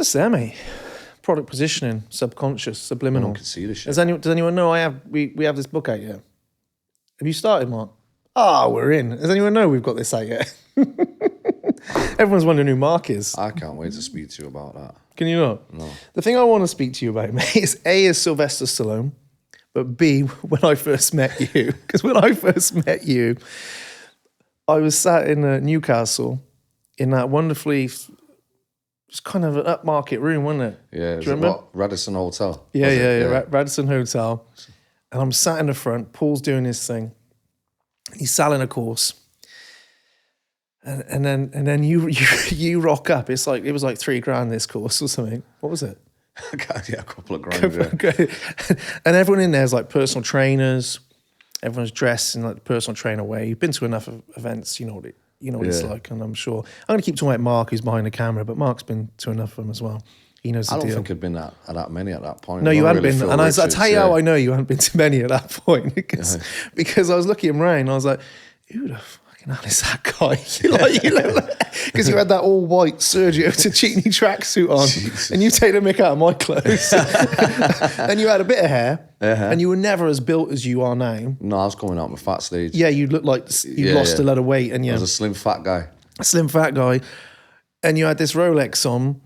just there, mate. Product positioning, subconscious, subliminal. No one can see this shit. Does anyone know we have this book out yet? Have you started, Mark? We're in. Does anyone know we've got this out yet? Everyone's wondering who Mark is. I can't wait to speak to you about that. Can you not? No. The thing I want to speak to you about, mate, is A, is Sylvester Stallone, but B, when I first met you. Because when I first met you, I was sat in Newcastle in that wonderfully, it's kind of an upmarket room, wasn't it? Yeah, Do you remember? What, Radisson Hotel? Yeah. Radisson Hotel. And I'm sat in the front, Paul's doing his thing. He's selling a course. And then you rock up. It was like $3,000 this course or something. What was it? Yeah, a couple of grand. Yeah. And everyone in there is like personal trainers. Everyone's dressed in like the personal trainer way. You've been to enough events, you know what it's like. And I'm sure I'm going to keep talking about Mark, who's behind the camera, but Mark's been to enough of them as well. He knows the deal. I don't think I'd been at that many at that point. No, you hadn't been. And I'll tell you how I know you hadn't been to many at that point because I was looking around. And I was like, who the fucking hell is that guy? Because you had that all white Sergio Tacchini tracksuit on, Jesus. and you take the mick out of my clothes, and you had a bit of hair, and you were never as built as you are now. No, I was coming out my fat stage. Yeah, you looked like you lost a lot of weight, and I was a slim fat guy. And you had this Rolex on.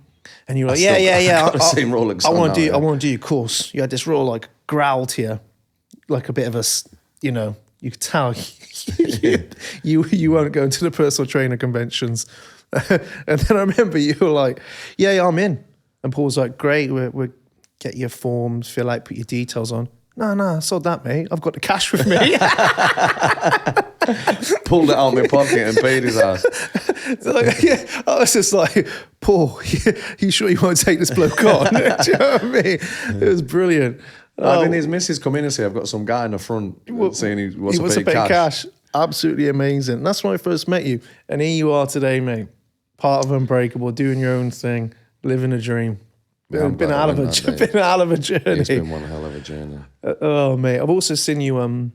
And you were like, I got the same Rolex. I want to do your course. You had this real like growl to you, like a bit of a, you could tell you weren't going to the personal trainer conventions. And then I remember you were like, yeah, I'm in. And Paul's like, great, we'll get your forms, fill out, put your details on. No, I sold that, mate. I've got the cash with me. Pulled it out of my pocket and paid his ass. I was just like, Paul, you sure you won't take this bloke on? Do you know what I mean? It was brilliant. Then his missus come in and say, I've got some guy in the front saying he wants to pay cash. Absolutely amazing. That's when I first met you. And here you are today, mate. Part of Unbreakable, doing your own thing, living a dream. Been out of a journey. It's been one hell of a journey. Oh, mate. I've also seen you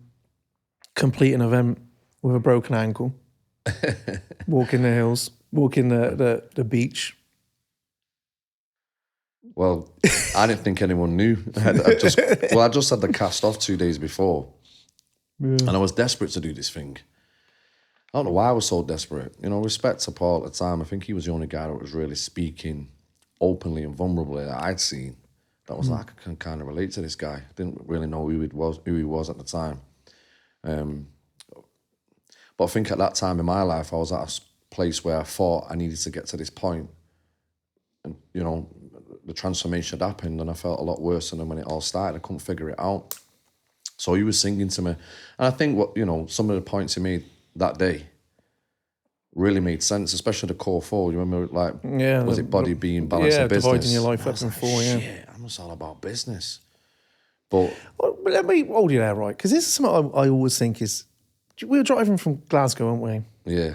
complete an event with a broken ankle, walking the hills, walking the beach. Well, I didn't think anyone knew. I just had the cast off 2 days before. Yeah. And I was desperate to do this thing. I don't know why I was so desperate. Respect to Paul at the time. I think he was the only guy that was really speaking openly and vulnerably that I'd seen. That was like, I can kind of relate to this guy. Didn't really know who he was at the time. But I think at that time in my life, I was at a place where I thought I needed to get to this point. And, the transformation had happened and I felt a lot worse than when it all started. I couldn't figure it out. So he was singing to me. And I think some of the points he made that day really made sense, especially the core four. You remember, was it body, being, balance, and business? Dividing your life up in four, Shit, I'm just all about business. But let me hold you there, right? Because this is something I always think is, we were driving from Glasgow, weren't we? Yeah.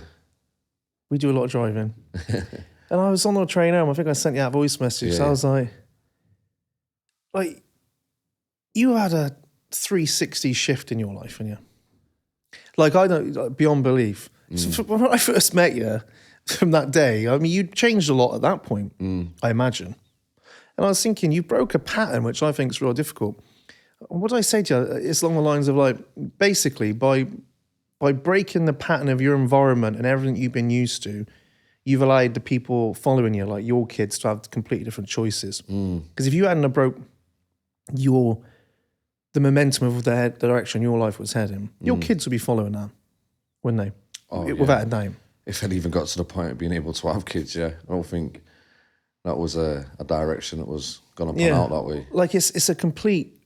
We do a lot of driving. And I was on the train home. I think I sent you that voice message. Yeah. So I was like, you had a 360 shift in your life, didn't you? Beyond belief. So when I first met you, from that day, I mean, you changed a lot at that point, I imagine. And I was thinking, you broke a pattern, which I think is real difficult. What did I say to you? It's along the lines of basically, by breaking the pattern of your environment and everything you've been used to, you've allowed the people following you, like your kids, to have completely different choices. Because if you hadn't have broke the momentum of the direction your life was heading, your kids would be following that, wouldn't they? Without a doubt. If I'd even got to the point of being able to have kids, I don't think that was a direction that was going to pan out that way. Like it's a complete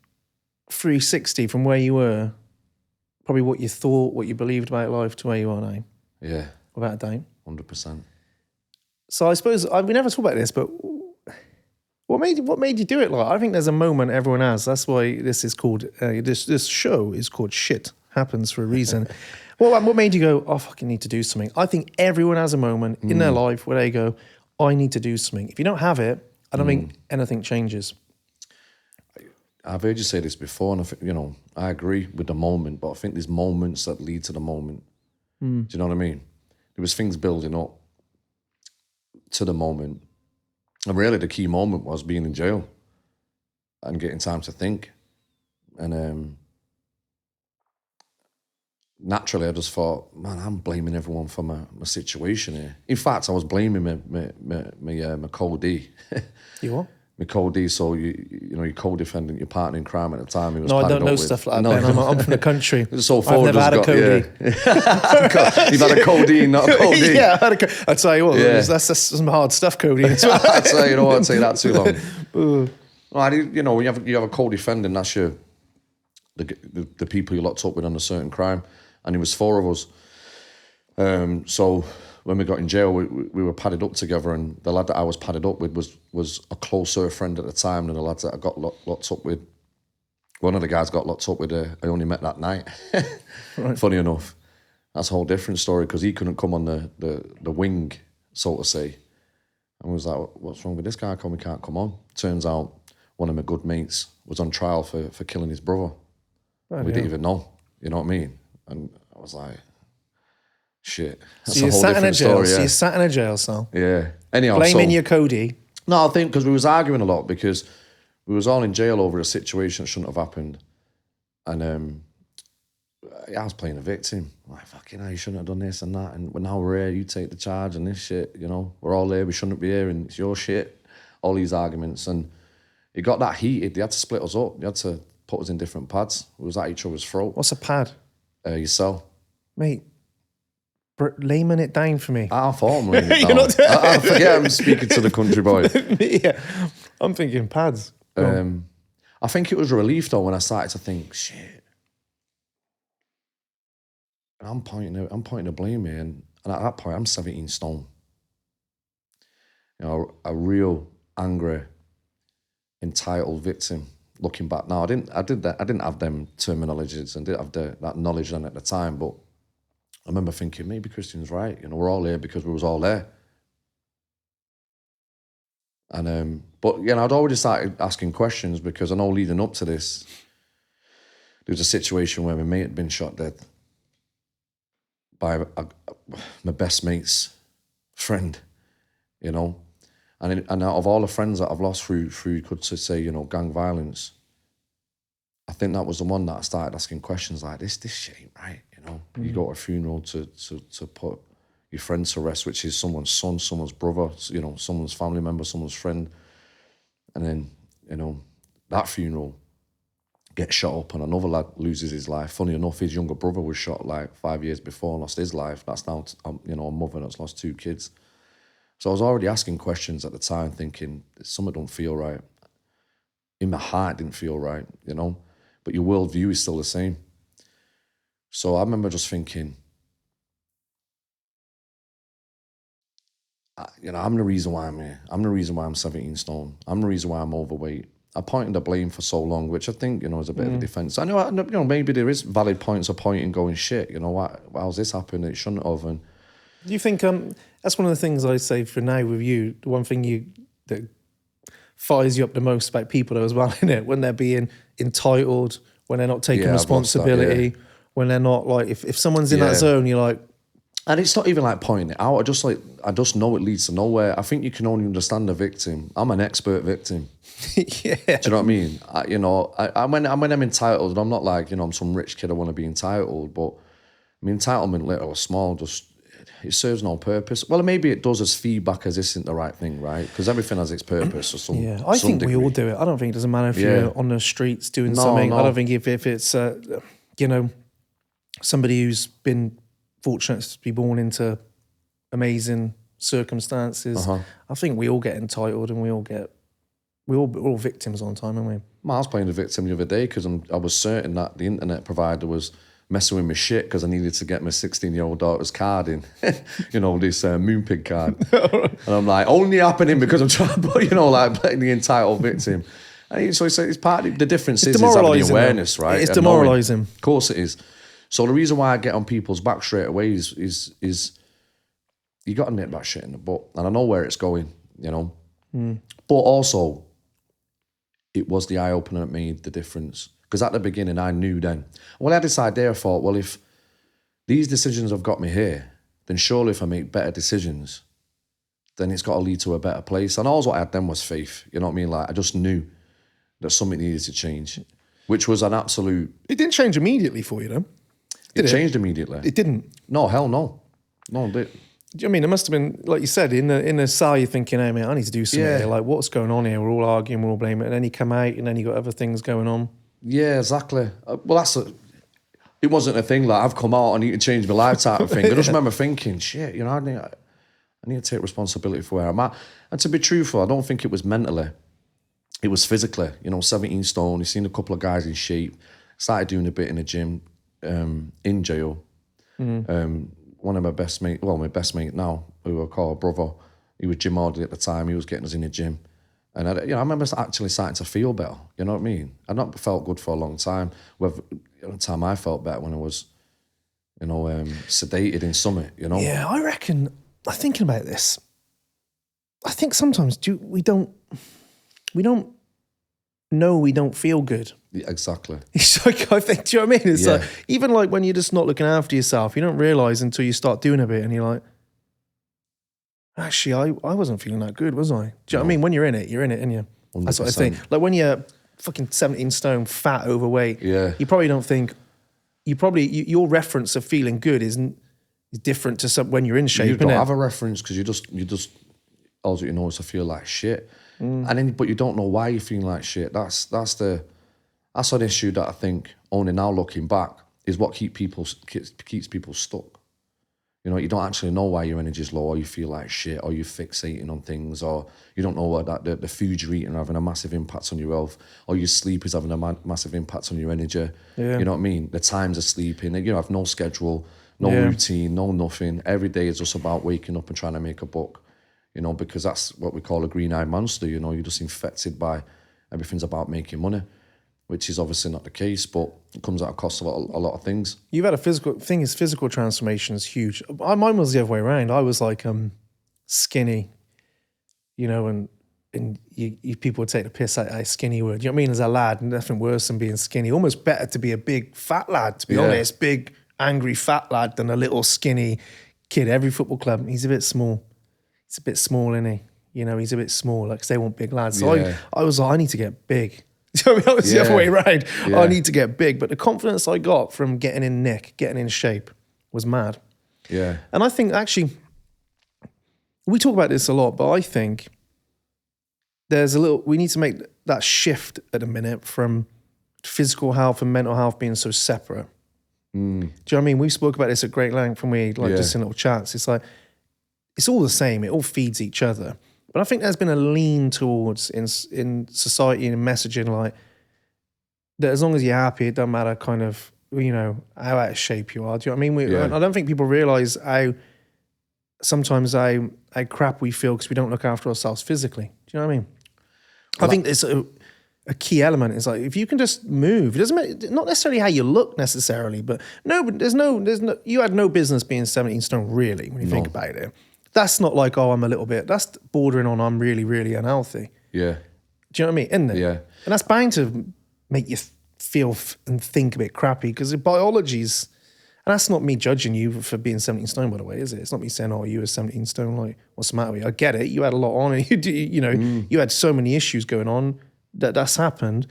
360 from where you were, probably what you thought, what you believed about life, to where you are now. Yeah. Without a doubt. 100%. So I suppose, we never talk about this, but what made you do it? I think there's a moment everyone has. That's why this is called, this show is called Shit Happens for a reason. What made you go, I fucking need to do something? I think everyone has a moment in their life where they go, I need to do something. If you don't have it, I don't think anything changes. I've heard you say this before, and I think, I agree with the moment, but I think there's moments that lead to the moment. Do you know what I mean? There was things building up to the moment, And really the key moment was being in jail and getting time to think. And naturally I just thought, man, I'm blaming everyone for my situation here. In fact, I was blaming my co-D. You what? My co-D, so you know, your co-defendant, your partner in crime at the time. He was No, I padded don't know up with. stuff like that, No, Ben. I'm from the country. So I've never had a Cody. Yeah. You've had a codeine, not a codeine. Yeah, I tell you what, Yeah. that's some hard stuff, Cody. As well. I'd say, you know what, I'd say that too long. Well, you know, you have a co-defendant, that's the people you locked up with on a certain crime, and it was 4 of us. So when we got in jail, we were padded up together, and the lad that I was padded up with was a closer friend at the time than the lads that I got locked up with. One of the guys got locked up with, I only met that night. Right. Funny enough. That's a whole different story, because he couldn't come on the wing, so to say. And was like, what's wrong with this guy? We can't come on. Turns out one of my good mates was on trial for killing his brother. Oh, we didn't even know, you know what I mean? And I was like, shit. That's So you're a whole sat in a different jail. story, So yeah. you're sat in a jail cell. Yeah. Anyhow, Blaming your Cody. No, I think because we was arguing a lot, because we was all in jail over a situation that shouldn't have happened. And I was playing a victim. Like, fucking hell, you shouldn't have done this and that. And now we're here, you take the charge and this shit, you know. We're all here, we shouldn't be here, and it's your shit. All these arguments. And it got that heated. They had to split us up. They had to put us in different pads. We was at each other's throat. What's a pad? Your cell. Mate, layman it down for me. I thought I'm laying it down. I forget I'm speaking to the country boy. Yeah, I'm thinking pads. I think it was a relief though when I started to think, shit, I'm pointing the blame here, and at that point I'm 17 stone. You know, a real angry, entitled victim. Looking back now, I didn't have them terminologies and didn't have that knowledge then at the time, but I remember thinking, maybe Christian's right. You know, we're all here because we was all there. And but you know, I'd already started asking questions, because I know leading up to this, there was a situation where my mate had been shot dead by my best mate's friend, you know. And out of all the friends that I've lost through could say, you know, gang violence, I think that was the one that I started asking questions like, this shit ain't right, you know. You go to a funeral to put your friend to rest, which is someone's son, someone's brother, you know, someone's family member, someone's friend. And then, you know, that funeral gets shot up and another lad loses his life. Funny enough, his younger brother was shot like 5 years before and lost his life. That's now, you know, a mother that's lost 2 kids. So I was already asking questions at the time, thinking, something don't feel right. In my heart, it didn't feel right, you know? But your worldview is still the same. So I remember just thinking, you know, I'm the reason why I'm here. I'm the reason why I'm 17 stone. I'm the reason why I'm overweight. I pointed the blame for so long, which I think, you know, is a bit of a defence. I know, you know, maybe there is valid points of pointing, going, shit, you know, how's this happened? It shouldn't have. And Do you think that's one of the things I say for now with you? The one thing that fires you up the most about people as well, in it, when they're being entitled, when they're not taking responsibility, when they're not like, if someone's in that zone, you're like. And it's not even like pointing it out. I just know it leads to nowhere. I think you can only understand the victim. I'm an expert victim. Yeah. Do you know what I mean? You know, when I'm entitled, and I'm not like, you know, I'm some rich kid, I want to be entitled, but I mean, entitlement, little or small, just, it serves no purpose. Well, maybe it does as feedback as this isn't the right thing, right? Because everything has its purpose or some. Yeah, I think we all do it. I don't think it doesn't matter if you're on the streets doing something. No. I don't think if it's, you know, somebody who's been fortunate to be born into amazing circumstances. I think we all get entitled and we're all victims on time, aren't we? I was playing the victim the other day because I was certain that the internet provider was messing with my shit because I needed to get my 16-year-old daughter's card in, you know, this Moonpig card. And I'm like, only happening because I'm trying to, you know, like playing the entitled victim. And so it's part of the difference is having the awareness, right? It's demoralising. Of course it is. So the reason why I get on people's back straight away is you got to nip that shit in the butt. And I know where it's going, you know. But also, it was the eye-opener that made the difference. Because at the beginning, I knew then. Well, I had this idea, I thought, well, if these decisions have got me here, then surely if I make better decisions, then it's got to lead to a better place. And all what I had then was faith. You know what I mean? Like, I just knew that something needed to change, which was an absolute... It didn't change immediately for you, though. It changed immediately. It didn't. No, hell no. No, it didn't. Do you know what I mean? It must have been, like you said, in the cell, you're thinking, hey, man, I need to do something Yeah. here. Like, what's going on here? We're all arguing, we're all blaming it. And then you come out, and then you got other things going on. Yeah, exactly. Well, it wasn't a thing like I've come out, I need to change my life type of thing. I just remember thinking, shit, you know, I need to take responsibility for where I'm at. And to be truthful, I don't think it was mentally. It was physically. You know, 17 stone, you've seen a couple of guys in shape. Started doing a bit in the gym, in jail. One of my best mate now, who I call a brother, he was gym orderly at the time, he was getting us in the gym. And I remember actually starting to feel better, you know what I mean? I'd not felt good for a long time. At the time I felt better when I was, sedated in Summit, you know? Yeah, I reckon, I'm thinking about this. I think sometimes we don't know we don't feel good. Yeah, exactly. It's like, I think, do you know what I mean? It's like, even like when you're just not looking after yourself, you don't realise until you start doing a bit and you're like, actually, I wasn't feeling that good, was I? Do you know what I mean? When you're in it, and you. That's what I think. Like when you're fucking 17 stone, fat, overweight, you probably don't think, your reference of feeling good is different to when you're in shape. You don't have a reference because you just, all you know is to feel like shit. And then, but you don't know why you're feeling like shit. That's an issue that I think, only now looking back, is what keeps people stuck. You know, you don't actually know why your energy's low, or you feel like shit, or you're fixating on things, or you don't know what the food you're eating are having a massive impact on your health, or your sleep is having a massive impact on your energy. Yeah. You know what I mean? The times of sleeping, you have no schedule, no routine, no nothing. Every day is just about waking up and trying to make a buck. You know, because that's what we call a green-eyed monster. You know, you're just infected by everything's about making money, which is obviously not the case, but it comes at a cost of a lot of things. You've had a physical transformation is huge. Mine was the other way around. I was like skinny, you know, and you people would take the piss out of skinny word. You know what I mean? As a lad, nothing worse than being skinny. Almost better to be a big fat lad, to be honest. Big, angry fat lad than a little skinny kid. Every football club, he's a bit small. He's a bit small, isn't he? You know, he's a bit small, like, 'cause they want big lads. So I was like, I need to get big. I mean, I was the other way around. Yeah. I need to get big. But the confidence I got from getting in nick, getting in shape, was mad. Yeah. And I think, actually, we talk about this a lot, but I think we need to make that shift at a minute from physical health and mental health being so separate. Do you know what I mean? We spoke about this at great length when we, just in little chats. It's like, it's all the same. It all feeds each other. But I think there's been a lean towards in society and messaging, like, that as long as you're happy, it doesn't matter kind of, you know, how out of shape you are. Do you know what I mean? I don't think people realise sometimes how crap we feel because we don't look after ourselves physically. Do you know what I mean? I think it's a key element. Is like, if you can just move, it doesn't matter, not necessarily how you look necessarily, but there's no, you had no business being 17 stone really when you think about it. That's not like, oh, I'm a little bit, that's bordering on I'm really, really unhealthy. Yeah. Do you know what I mean? Isn't it? Yeah. And that's bound to make you feel and think a bit crappy because the biology's, and that's not me judging you for being 17 stone, by the way, is it? It's not me saying, oh, you were 17 stone, like, what's the matter with you? I get it. You had a lot on and you had so many issues going on that's happened.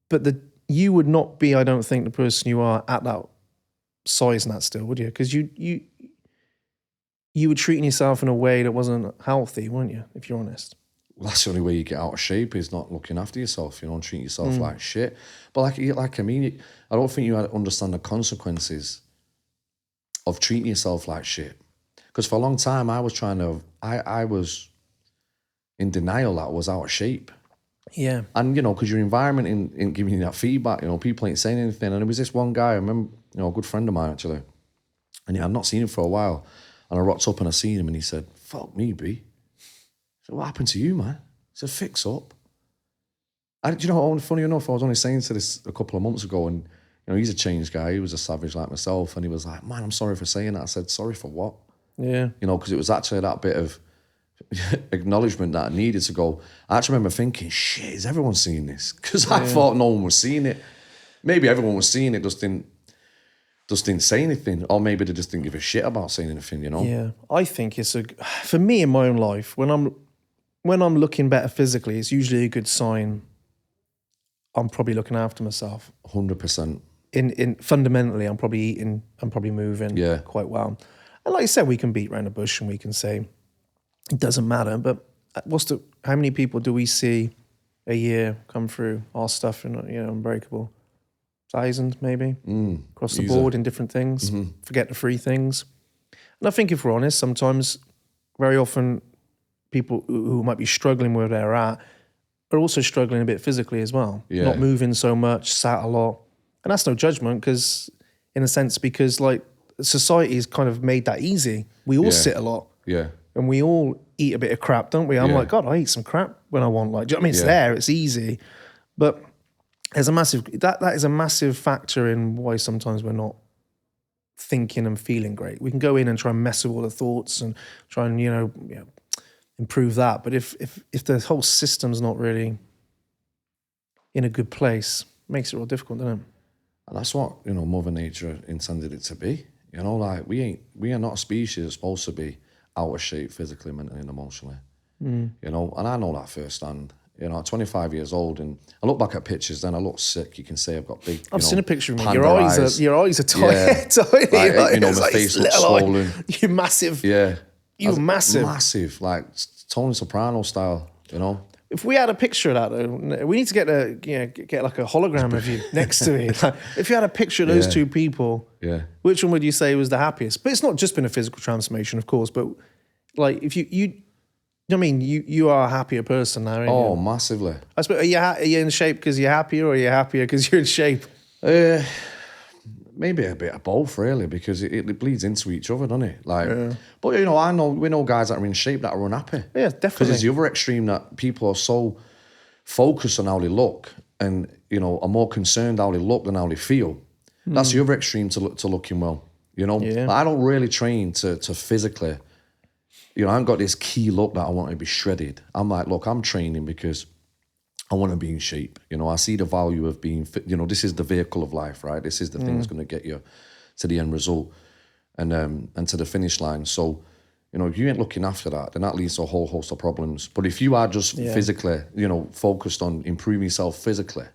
But you would not be, I don't think, the person you are at that size and that still, would you? Because you were treating yourself in a way that wasn't healthy, weren't you, if you're honest? Well, that's the only way you get out of shape is not looking after yourself, you know, and treating yourself like shit. But I mean, I don't think you understand the consequences of treating yourself like shit. Because for a long time, I was in denial that I was out of shape. Yeah. And, you know, because your environment in giving you that feedback, you know, people ain't saying anything. And there was this one guy, I remember, you know, a good friend of mine, actually. And I'd not seen him for a while. And I rocked up and I seen him and he said, fuck me, B. I said, what happened to you, man? He said, fix up. You know, funny enough, I was only saying to this a couple of months ago, and, you know, he's a changed guy. He was a savage like myself. And he was like, man, I'm sorry for saying that. I said, sorry for what? Yeah. You know, because it was actually that bit of acknowledgement that I needed to go. I actually remember thinking, shit, is everyone seeing this? Because I thought no one was seeing it. Maybe everyone was seeing it, just didn't just didn't say anything, or maybe they just didn't give a shit about saying anything, you know? Yeah, I think it's for me in my own life, when I'm looking better physically, it's usually a good sign I'm probably looking after myself. 100%. In fundamentally, I'm probably eating, I'm probably moving Yeah. quite well. And like I said, we can beat around the bush and we can say it doesn't matter. But how many people do we see a year come through our stuff and Unbreakable? 1,000 maybe across the easy. board in different things. Forget the free things. And I think if we're honest, sometimes, very often, people who might be struggling where they're at are also struggling a bit physically as well. Yeah. Not moving so much, sat a lot. And that's no judgment because, in a sense, because like society has kind of made that easy. We all sit a lot. Yeah. And we all eat a bit of crap, don't we? I'm Yeah. like, God, I eat some crap when I want. Like, do you know what I mean? It's Yeah. there, it's easy. But there's a massive, that is a massive factor in why sometimes we're not thinking and feeling great. We can go in and try and mess with all the thoughts and try and, improve that. But if the whole system's not really in a good place, it makes it real difficult, doesn't it? And that's what, Mother Nature intended it to be. Like we are not a species that's supposed to be out of shape physically, mentally, and emotionally. And I know that firsthand. At 25 years old, and I look back at pictures, then I look sick. You can say I've got big. I've seen a picture of me. panda your eyes are tiny. Yeah. tiny. Like, my like face looks little eye. swollen. You're massive. Yeah. You're massive. Massive, like Tony Soprano style, If we had a picture of that, though, we need to get like a hologram of you next to me. Like, if you had a picture of those two people, which one would you say was the happiest? But it's not just been a physical transformation, of course. But like, if you are a happier person now. Oh, massively. I suppose, are you in shape because you're happier, or are you happier because you're in shape? Maybe a bit of both, really, because it bleeds into each other, doesn't it? But we know guys that are in shape that are unhappy. Yeah, Because definitely. it's the other extreme that people are so focused on how they look, and are more concerned how they look than how they feel. That's the other extreme to looking well. Yeah. Like, I don't really train to physically. I haven't got this key look that I want to be shredded. I'm like, look, I'm training because I want to be in shape. I see the value of being fit. This is the vehicle of life, right? This is the thing that's going to get you to the end result and to the finish line. So, if you ain't looking after that, then that leads to a whole host of problems. But if you are just physically, focused on improving yourself physically,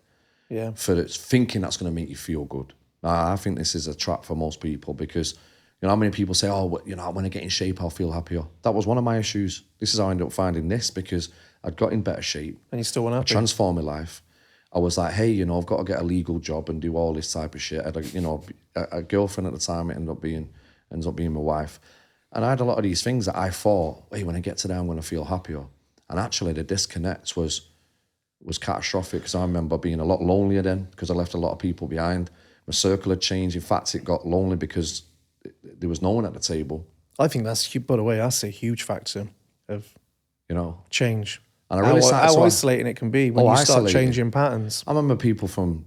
for thinking that's going to make you feel good. I think this is a trap for most people because, how many people say, oh, when I get in shape, I'll feel happier. That was one of my issues. This is how I ended up finding this because I'd got in better shape. And you still want to transform my life. I was like, hey, I've got to get a legal job and do all this type of shit. I had a girlfriend at the time. It ends up being my wife. And I had a lot of these things that I thought, hey, when I get to there, I'm going to feel happier. And actually, the disconnect was catastrophic because I remember being a lot lonelier then because I left a lot of people behind. My circle had changed. In fact, it got lonely because there was no one at the table. I think by the way, that's a huge factor of change. And I really how isolating it can be when you start changing patterns. I remember people from,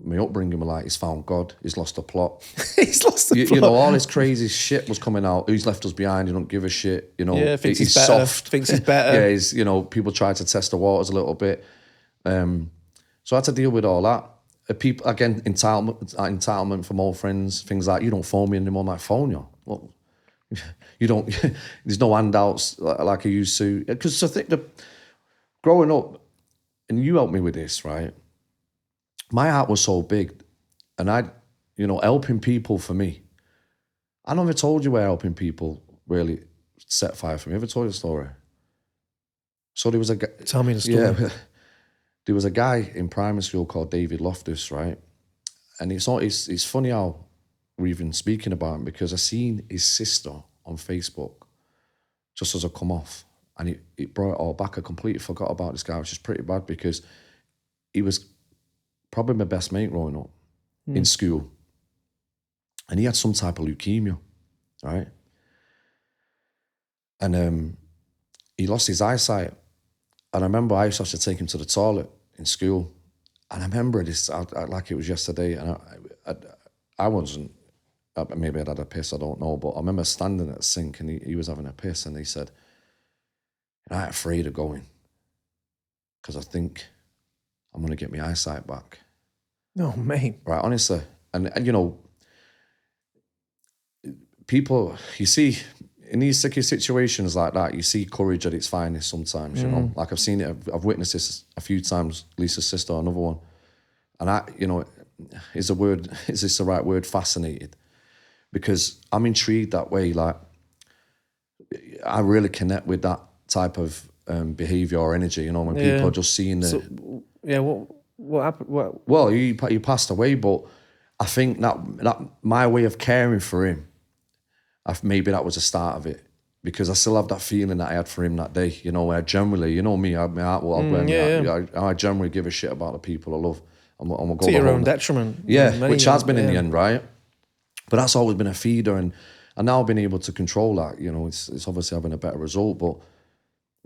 my upbringing were like, he's found God, he's lost the plot. He's lost the plot. All this crazy shit was coming out. He's left us behind, he don't give a shit. Thinks he's better, soft. Thinks he's better. Yeah, he's, people try to test the waters a little bit. So I had to deal with all that. People, again, entitlement from old friends, things like, you don't phone me anymore, I might phone you. Well, you don't, there's no handouts like I used to. Because I think growing up, and you helped me with this, right? My heart was so big, and helping people for me. I never told you where helping people really set fire for me. Ever told you the story? So there was a guy. Tell me the story. Yeah, there was a guy in primary school called David Loftus, right? And it's funny how we're even speaking about him because I seen his sister on Facebook just as I come off. And it brought it all back. I completely forgot about this guy, which is pretty bad because he was probably my best mate growing up in school. And he had some type of leukemia, right? And he lost his eyesight. And I remember I used to have to take him to the toilet in school. And I remember this like it was yesterday. And I wasn't, maybe I'd had a piss, I don't know. But I remember standing at the sink and he was having a piss and he said, I'm not afraid of going because I think I'm going to get my eyesight back. No, mate. Right, honestly. And people, you see, in these sticky situations like that, you see courage at its finest sometimes, you know. Like I've seen it, I've witnessed this a few times, Lisa's sister, another one. And you know, is this the right word, fascinated? Because I'm intrigued that way. Like, I really connect with that type of behavior or energy, you know, when people are just seeing the... What happened? What? Well, he passed away, but I think that my way of caring for him, maybe that was the start of it, because I still have that feeling that I had for him that day. You know, where generally, you know me, I generally give a shit about the people I love. And we'll go to your own detriment. Yeah, which has been in the end, right? But that's always been a feeder, and now I've been able to control that. You know, it's obviously having a better result, but...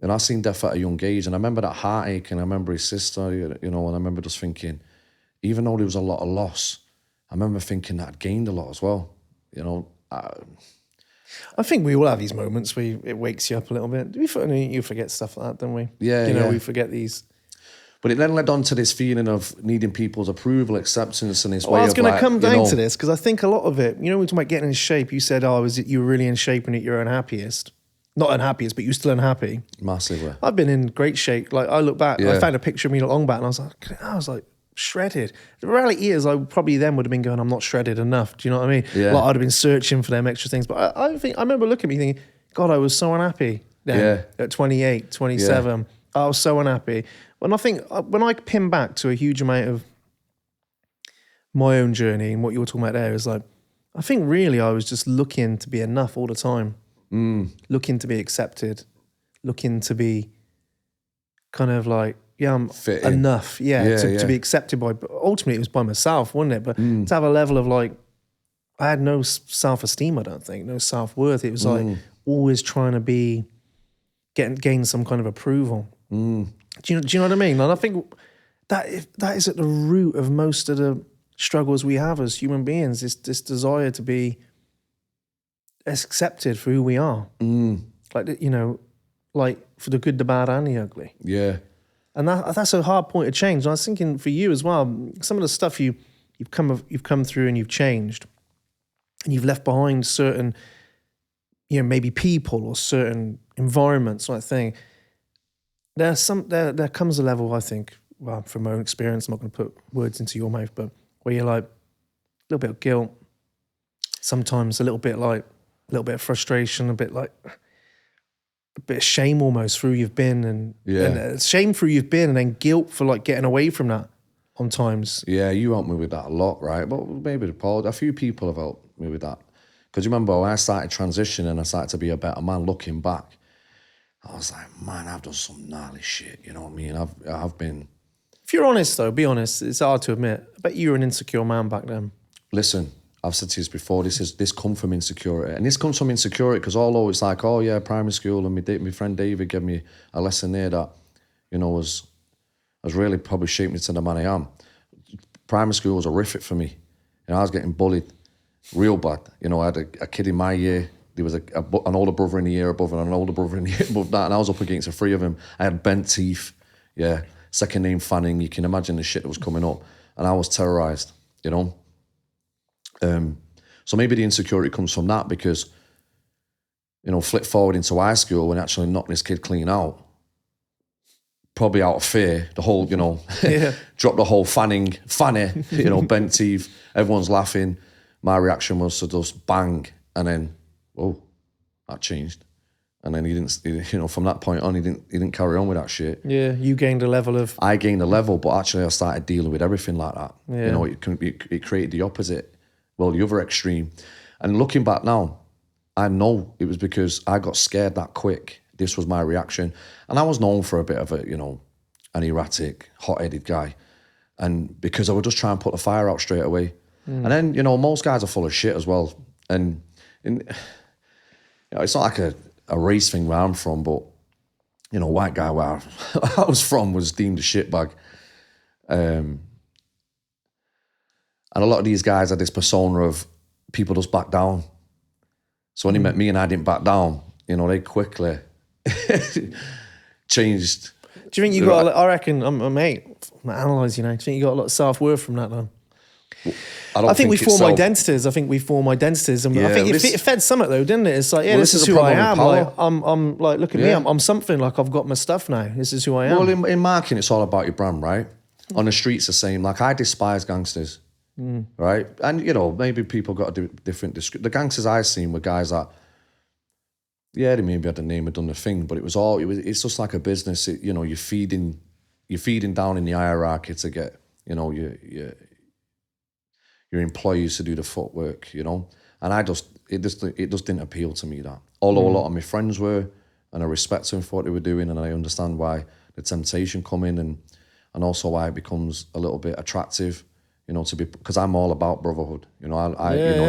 And I seen death at a young age, and I remember that heartache, and I remember his sister, you know, and I remember just thinking, even though there was a lot of loss, I remember thinking that I'd gained a lot as well, you know. I think we all have these moments where it wakes you up a little bit. You forget stuff like that, don't we? Yeah, you know, we forget these. But it then led on to this feeling of needing people's approval, acceptance, and this way of... I was going to come down to this, because I think a lot of it, you know, we're talking about getting in shape. You said, you were really in shape and at your unhappiest. Not unhappiest, but you're still unhappy. Massively. I've been in great shape. Like, I look back, I found a picture of me not long back, and I was like shredded. The reality is, I probably then would have been going, I'm not shredded enough. Do you know what I mean? Yeah. Like, I'd have been searching for them extra things. But I remember looking at me thinking, God, I was so unhappy then at 28, 27. I was so unhappy. And I think when I pin back to a huge amount of my own journey and what you were talking about there is like, I think really I was just looking to be enough all the time. Looking to be accepted, looking to be kind of like, I'm enough, to be accepted by, but ultimately it was by myself, wasn't it? But to have a level of like, I had no self-esteem, I don't think, no self-worth. It was like always trying to gain some kind of approval. Do you know what I mean? And I think that is at the root of most of the struggles we have as human beings, this desire to be accepted for who we are. Like, you know, like for the good, the bad, and the ugly. Yeah. And that's a hard point to change. And I was thinking for you as well, some of the stuff you've come through and you've changed, and you've left behind certain, you know, maybe people or certain environments, sort of thing. There comes a level, I think, well, from my own experience, I'm not going to put words into your mouth, but where you're like a little bit of guilt, sometimes a little bit of frustration, a bit of shame almost through you've been, and shame through you've been, and then guilt for like getting away from that on times. Yeah, you helped me with that a lot, right? But maybe Paul, a few people have helped me with that. Because you remember when I started transitioning, I started to be a better man. Looking back, I was like, man, I've done some gnarly shit. You know what I mean? I've been. If you're honest though, be honest. It's hard to admit. I bet you were an insecure man back then. Listen, I've said to you before, this comes from insecurity. And this comes from insecurity because although it's like, oh yeah, primary school, and my friend David gave me a lesson there that, you know, has really probably shaped me to the man I am. Primary school was horrific for me. You know, I was getting bullied real bad. You know, I had a kid in my year. There was an older brother in the year above and an older brother in the year above that, and I was up against the three of them. I had bent teeth, second name Fanning. You can imagine the shit that was coming up. And I was terrorised, you know. So maybe the insecurity comes from that because, you know, flip forward into high school when I actually knocked this kid clean out. Probably out of fear, the whole, you know, drop the whole fanny, you know, bent teeth, everyone's laughing. My reaction was to just bang, and then, whoa, that changed. And then he didn't, you know, from that point on, he didn't carry on with that shit. Yeah, you gained a level of... I gained a level, but actually I started dealing with everything like that. Yeah. You know, it created the opposite, well, the other extreme. And looking back now, I know it was because I got scared that quick. This was my reaction. And I was known for a bit of a, you know, an erratic, hot-headed guy. And because I would just try and put the fire out straight away. And then, you know, most guys are full of shit as well. And you know, it's not like a race thing where I'm from, but, you know, white guy where I was from was deemed a shitbag. And a lot of these guys had this persona of people just back down. So when he met me and I didn't back down, you know, they quickly changed. Do you think you got, I reckon, mate, I'm not analysing, you know, do you think you got a lot of self-worth from that, though? I think we it's form so- identities. I think we form identities, and I Yeah, think this- it fed something though, didn't it? It's like, yeah, Well, this this is is who a I problem am. with Like, power. I'm like, look at me. Yeah. I'm something. Like, I've got my stuff now. This is who I am. Well, in marketing, it's all about your brand, right? On the streets, the same. Like, I despise gangsters, right? And, you know, maybe people got a different... The gangsters I seen were guys that, yeah, they maybe had the name and done the thing, but it's just like a business. You know, you're feeding down in the hierarchy to get, you know, your employees to do the footwork, you know? And it just didn't appeal to me, that. Although a lot of my friends were, and I respect them for what they were doing, and I understand why the temptation come in, and also why it becomes a little bit attractive, you know, because I'm all about brotherhood. You know,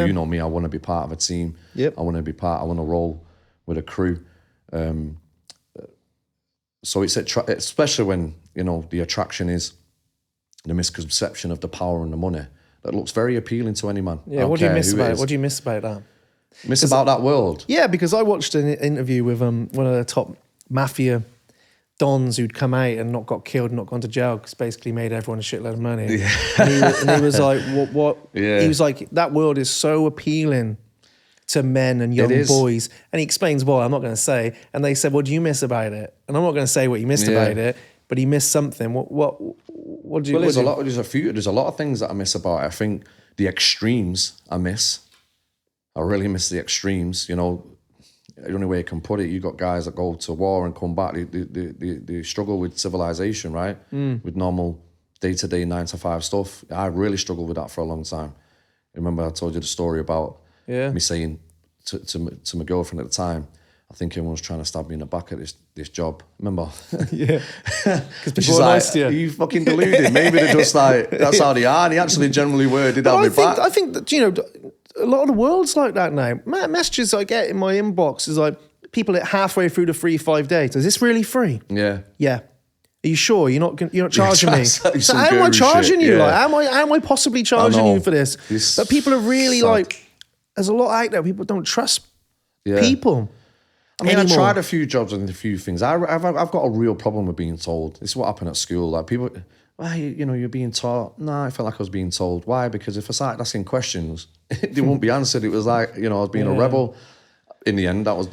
you know me, I want to be part of a team. Yep. I want to roll with a crew. So it's especially when, you know, the attraction is the misconception of the power and the money. That looks very appealing to any man. Yeah, what do you miss about it? What do you miss about that? Miss about that world? Yeah, because I watched an interview with one of the top mafia dons who'd come out and not got killed, not gone to jail, because basically made everyone a shitload of money. Yeah. And he was like, what? Yeah. He was like, that world is so appealing to men and young boys. And he explains why, I'm not going to say. And they said, what do you miss about it? And I'm not going to say what you missed about it, but he missed something. What do you... Well, there's a lot of things that I miss about it. I think the extremes I miss. I really miss the extremes, you know. The only way I can put it, you got guys that go to war and come back. They struggle with civilization, right? With normal day-to-day 9-to-5 stuff. I really struggled with that for a long time. Remember I told you the story about me saying to my girlfriend at the time, I think everyone was trying to stab me in the back at this job. Remember? Yeah. Because she's like, you fucking deluded. Maybe they're just like, that's how they are. And they actually generally were, did have me back. I think that, you know, a lot of the world's like that now. Messages I get in my inbox is like, people at halfway through the free 5 days. Is this really free? Yeah. Yeah. Are you sure you're not charging me? So how am I guru charging shit, you? yeah. Like, how am I possibly charging you for this? But people are really like, there's a lot out there. People don't trust people. I mean, anymore. I tried a few jobs and a few things. I've got a real problem with being told. This is what happened at school. Like people, well, you know, you're being taught. No, I felt like I was being told. Why? Because if I started asking questions, they won't be answered. It was like, you know, I was being a rebel. In the end, that was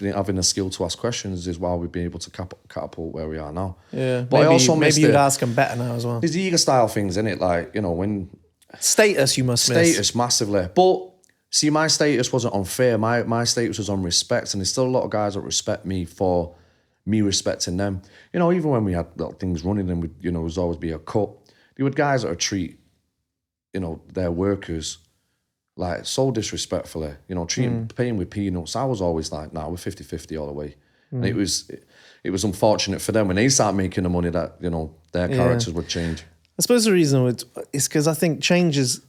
having a skill to ask questions is why we'd be able to catapult where we are now. Yeah, but maybe you'd ask them better now as well. There's the ego style things in it, like, you know, when status you must miss. Status massively, but see, my status wasn't unfair. My status was on respect, and there's still a lot of guys that respect me for me respecting them. You know, even when we had things running, and you know, there was always be a cut. There were guys that would treat, you know, their workers like so disrespectfully, you know, paying with peanuts. I was always like, nah, we're 50-50 all the way. And it was unfortunate for them when they start making the money that, you know, their characters would change. I suppose the reason is because I think changes,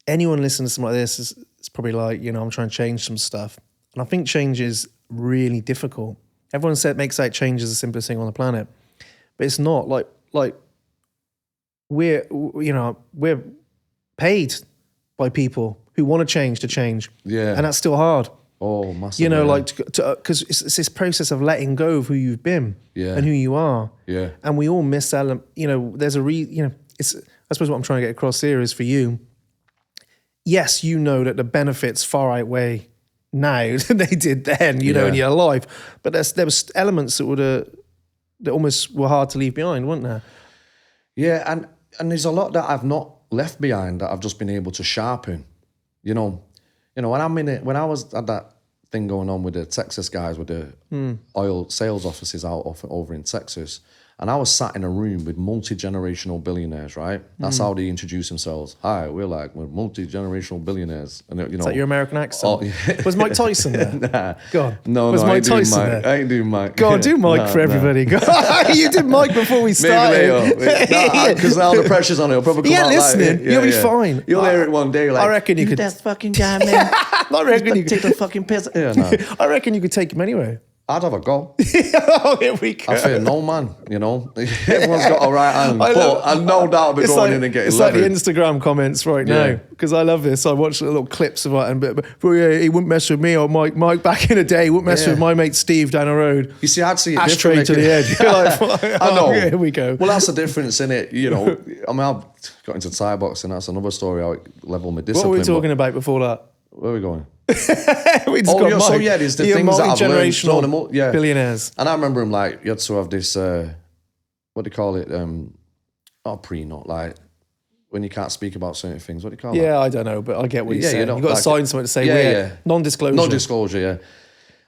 anyone listening to something like this is probably like, you know, I'm trying to change some stuff. And I think change is really difficult. Everyone makes out change is the simplest thing on the planet. But it's not. Like we're paid by people who want to change. Yeah. And that's still hard. Oh, massively. You know, like, because it's this process of letting go of who you've been and who you are. Yeah. And we all miss that. You know, there's a you know, I suppose what I'm trying to get across here is for you, yes, you know that the benefits far outweigh now than they did then, you know, in your life. But there was elements that almost were hard to leave behind, weren't there? Yeah, and there's a lot that I've not left behind that I've just been able to sharpen. You know, when I was at that thing going on with the Texas guys with the oil sales offices over in Texas, and I was sat in a room with multi-generational billionaires, right? That's how they introduce themselves. Hi, we're multi-generational billionaires. And, you know, is that your American accent? Was Mike Tyson there? Nah. God. No, was Mike Tyson there? I ain't doing Mike. God, do Mike for everybody. You did Mike before we started. Because now the pressure's on it. It'll probably come out listening. You'll be fine. You'll hear it one day. Like, I reckon you could. That fucking guy, man. I reckon you could take the fucking piss. Yeah, no. I reckon you could take him anyway. I'd have a go. Oh, here we go. I fear no man, you know. Everyone's got a right hand, but I've no doubt I'll be It's going like, in and getting it's like the levered. Instagram comments right now, because I love this. I watch little clips of it, and but yeah, he wouldn't mess with me or Mike back in the day. He wouldn't mess with my mate Steve down the road. You see, I'd see it Ashtray to differently. the head. You're like, I know. Here we go. Well, that's the difference in it, you know. I mean, I've got into Thai boxing. That's another story. How it leveled my discipline. What were we talking about before that? Where are we going? We just Oh, got yeah, so Mike. yeah, there's the You're things that I've learned. multi-generational billionaires. And I remember him like, you had to have this, what do you call it? Not prenup, like when you can't speak about certain things. What do you call it? Yeah, I don't know, but I get what you're saying. you know, You've got to like- sign something to say non-disclosure. Non-disclosure, yeah.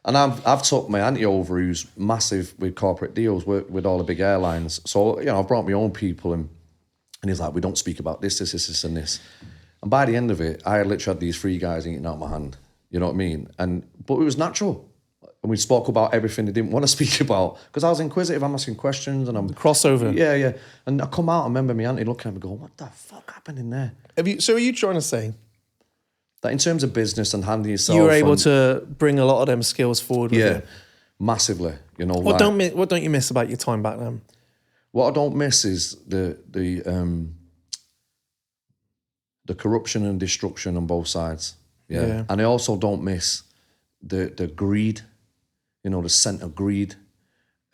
And I've took my auntie over who's massive with corporate deals with all the big airlines. So, you know, I've brought my own people and he's like, we don't speak about this, and this. And by the end of it, I had literally had these 3 guys eating out my hand. You know what I mean? But it was natural. And we spoke about everything they didn't want to speak about. Because I was inquisitive, I'm asking questions and I'm... Crossover. Yeah. And I come out and remember my auntie looking at me going, what the fuck happened in there? So are you trying to say That in terms of business and handling yourself... you were able to bring a lot of them skills forward with you? Massively. You know, What don't you miss about your time back then? What I don't miss is the corruption and destruction on both sides. Yeah. And I also don't miss the greed, you know, the scent of greed.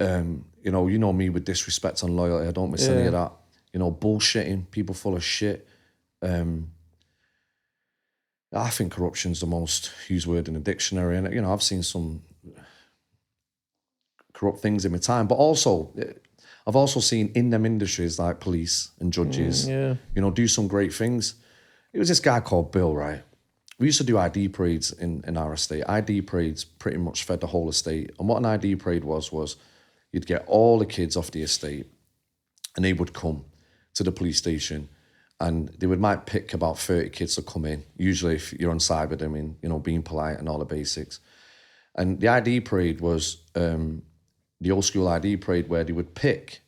You know me with disrespect and loyalty. I don't miss any of that. You know, bullshitting, people full of shit. I think corruption's the most used word in the dictionary. And, you know, I've seen some corrupt things in my time, but also I've also seen in them industries like police and judges, you know, do some great things. It was this guy called Bill, right? We used to do ID parades in our estate. ID parades pretty much fed the whole estate. And what an ID parade was you'd get all the kids off the estate and they would come to the police station and they might pick about 30 kids to come in, usually if you're on side with them in, you know, being polite and all the basics. And the ID parade was the old school ID parade where they would pick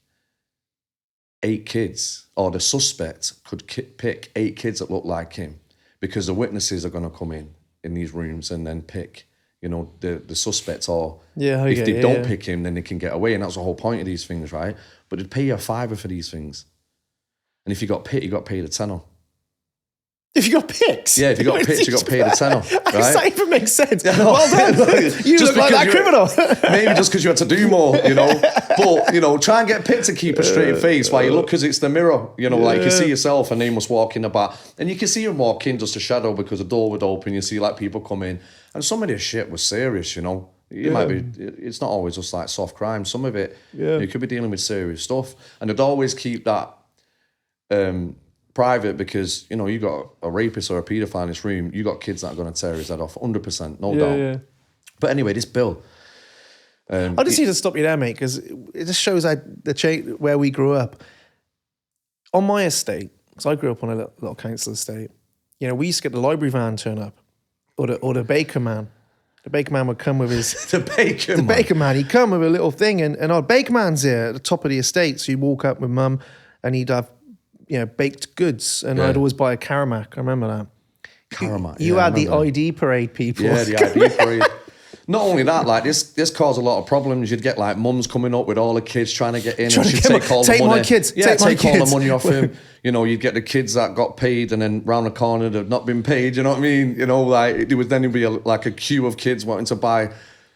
8 kids, or the suspect could pick 8 kids that looked like him, because the witnesses are going to come in these rooms and then pick, you know, the suspect, or if they don't pick him, then they can get away. And that's the whole point of these things, right? But they'd pay you a $5 for these things. And if you got picked, you got paid a $10. If you got picked? Yeah, if you got picked, you got paid a $10, right? That even makes sense. Yeah, no, well done. You just look like that criminal. Maybe just because you had to do more, you know. But, you know, try and get picked to keep a straight face while you look, because it's the mirror, you know, like you see yourself and they must walk in the back. And you can see them walk in just a shadow because the door would open. You see like people come in. And some of this shit was serious, you know. It might be, it's not always just like soft crime. Some of it, you could be dealing with serious stuff. And they'd always keep that private because, you know, you got a rapist or a paedophile in this room, you got kids that are going to tear his head off, 100%, no doubt. Yeah. But anyway, this Bill... I just need to stop you there, mate, because it just shows where we grew up. On my estate, because I grew up on a little council estate, you know, we used to get the library van turn up, or the baker man. The baker man would come with his... the baker man, he'd come with a little thing, and our baker man's here at the top of the estate, so you'd walk up with mum, and he'd have, you know, baked goods, and I'd always buy a Karamak. I remember that. Karamak, You had the ID parade people. Yeah, the ID parade. Not only that, like this caused a lot of problems. You'd get like mums coming up with all the kids trying to get in, and she'd take all the money. My kids. Yeah, take all the money off him. You know, you'd get the kids that got paid, and then round the corner they've not been paid. You know what I mean? You know, like there'd be like a queue of kids wanting to buy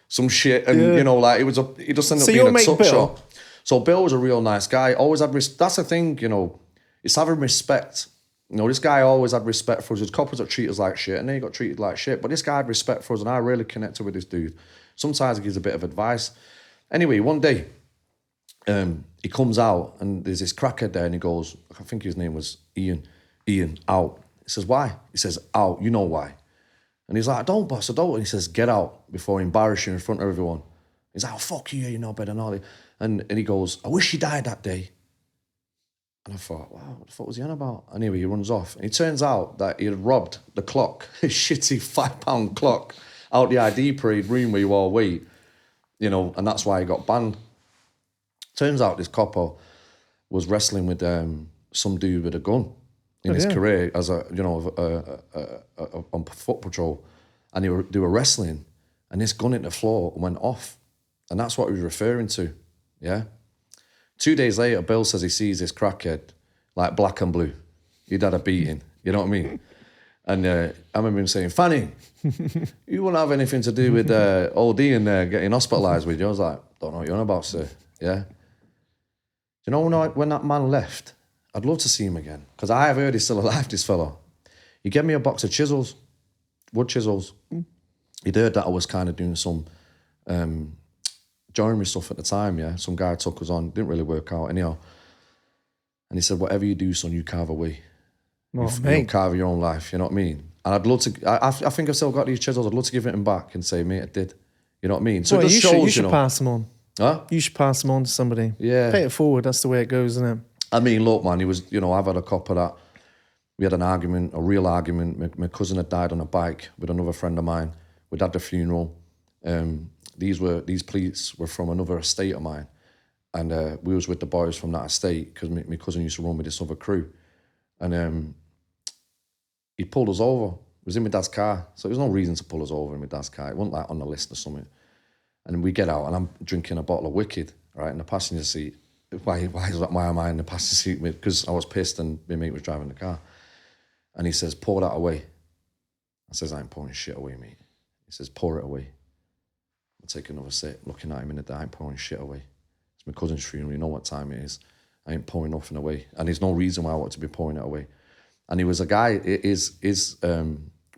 some shit, and you know, like it just ended up being a tuck shop. So Bill was a real nice guy. Always had that's the thing, you know, it's having respect. You know, this guy always had respect for us. There's coppers that treat us like shit, and they got treated like shit. But this guy had respect for us, and I really connected with this dude. Sometimes he gives a bit of advice. Anyway, one day, he comes out, and there's this crackhead there, and he goes, I think his name was Ian, out. He says, why? He says, out, you know why. And he's like, I don't, boss, I don't. And he says, get out before I embarrass you in front of everyone. He's like, oh, fuck you, you know better than all that. And he goes, I wish you died that day. And I thought, wow, what the fuck was he on about? Anyway, he runs off. And it turns out that he had robbed the clock, a shitty £5 clock, out the ID parade room where you all wait, you know, and that's why he got banned. Turns out this copper was wrestling with some dude with a gun in his career as a, you know, on foot patrol. And they were wrestling, and this gun hit the floor and went off. And that's what he was referring to, yeah? 2 days later, Bill says he sees this crackhead, like black and blue. He'd had a beating, you know what I mean? And I remember him saying, Fanny, you won't have anything to do with OD and getting hospitalised with you. I was like, don't know what you're on about, sir, yeah? Do you know when that man left, I'd love to see him again, because I have heard he's still alive, this fella. He gave me a box of chisels, wood chisels. He'd heard that I was kind of doing some joinery stuff at the time, yeah? Some guy took us on, didn't really work out anyhow. And he said, whatever you do, son, you carve away. You carve your own life, you know what I mean? And I'd love to, I think I've still got these chisels, I'd love to give it him back and say, mate, I did. You know what I mean? So well, it just you shows, should pass them on. Huh? You should pass them on to somebody. Yeah. Pay it forward, that's the way it goes, isn't it? I mean, look, man, he was, I've had a copper that, we had an argument, a real argument. My cousin had died on a bike with another friend of mine. We'd had the funeral. These police were from another estate of mine. And we was with the boys from that estate because my cousin used to run with this other crew. And he pulled us over. It was in my dad's car. So there was no reason to pull us over in my dad's car. It wasn't like on the list or something. And we get out and I'm drinking a bottle of Wicked, right, in the passenger seat. Why am I in the passenger seat? Because I was pissed and my mate was driving the car. And he says, pour that away. I says, I ain't pouring shit away, mate. He says, pour it away. I take another sip, looking at him in the day, I ain't pouring shit away. It's my cousin's funeral, you know what time it is. I ain't pouring nothing away. And there's no reason why I want to be pouring it away. And he was a guy, his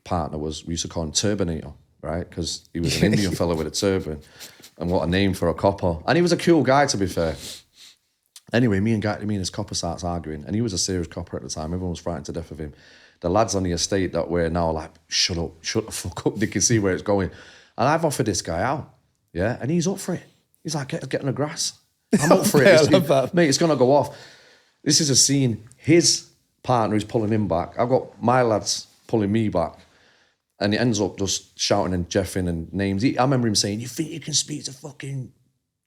partner we used to call him Turbinator, right? Because he was an Indian fella with a turban. And what a name for a copper. And he was a cool guy, to be fair. Anyway, me and his copper starts arguing. And he was a serious copper at the time. Everyone was frightened to death of him. The lads on the estate that were now like, shut the fuck up. They can see where it's going. And I've offered this guy out, yeah? And he's up for it. He's like, get in the grass. I'm up for it. I love that. Mate, it's going to go off. This is a scene. His partner is pulling him back. I've got my lads pulling me back. And he ends up just shouting and jeffing and names. I remember him saying, you think you can speak to fucking,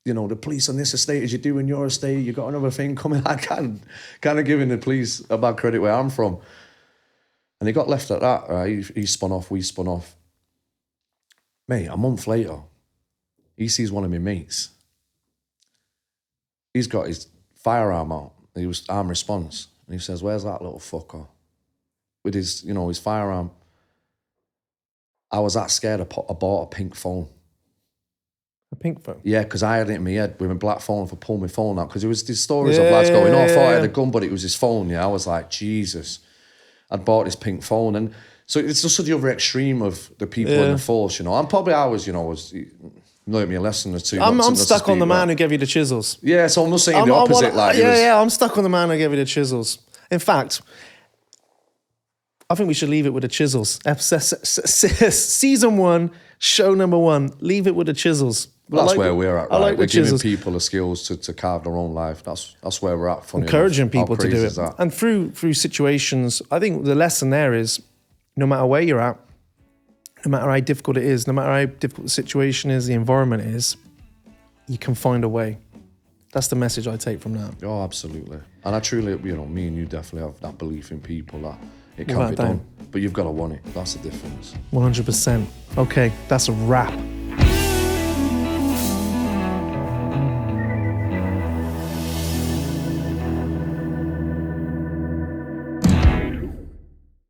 the police on this estate as you do in your estate? You got another thing coming? I can't. Kind of giving the police a bad credit where I'm from. And he got left at that, right? He spun off, we spun off. Mate, a month later, he sees one of my mates. He's got his firearm out. He was arm response. And he says, where's that little fucker? With his, his firearm. I was that scared I bought a pink phone. A pink phone? Yeah, because I had it in my head with my black phone for pulling my phone out. Because it was these stories of lads going, I thought I had a gun, but it was his phone. Yeah, I was like, Jesus. I'd bought this pink phone. And so it's just the other extreme of the people in the force, And probably I was, learned me a lesson or two. I'm stuck on the man who gave you the chisels. Yeah, so I'm not saying the opposite. I'm stuck on the man who gave you the chisels. In fact, I think we should leave it with the chisels. Season 1, show number 1, leave it with the chisels. Well, that's where we're at, right? We're giving chisels. people the skills to carve their own life. That's where we're at. Funny encouraging enough. people to do it. And through situations, I think the lesson there is, no matter where you're at, no matter how difficult it is, no matter how difficult the situation is, the environment is, you can find a way. That's the message I take from that. Oh, absolutely. And I truly, me and you definitely have that belief in people that it can be done. But you've got to want it. That's the difference. 100%. Okay, that's a wrap.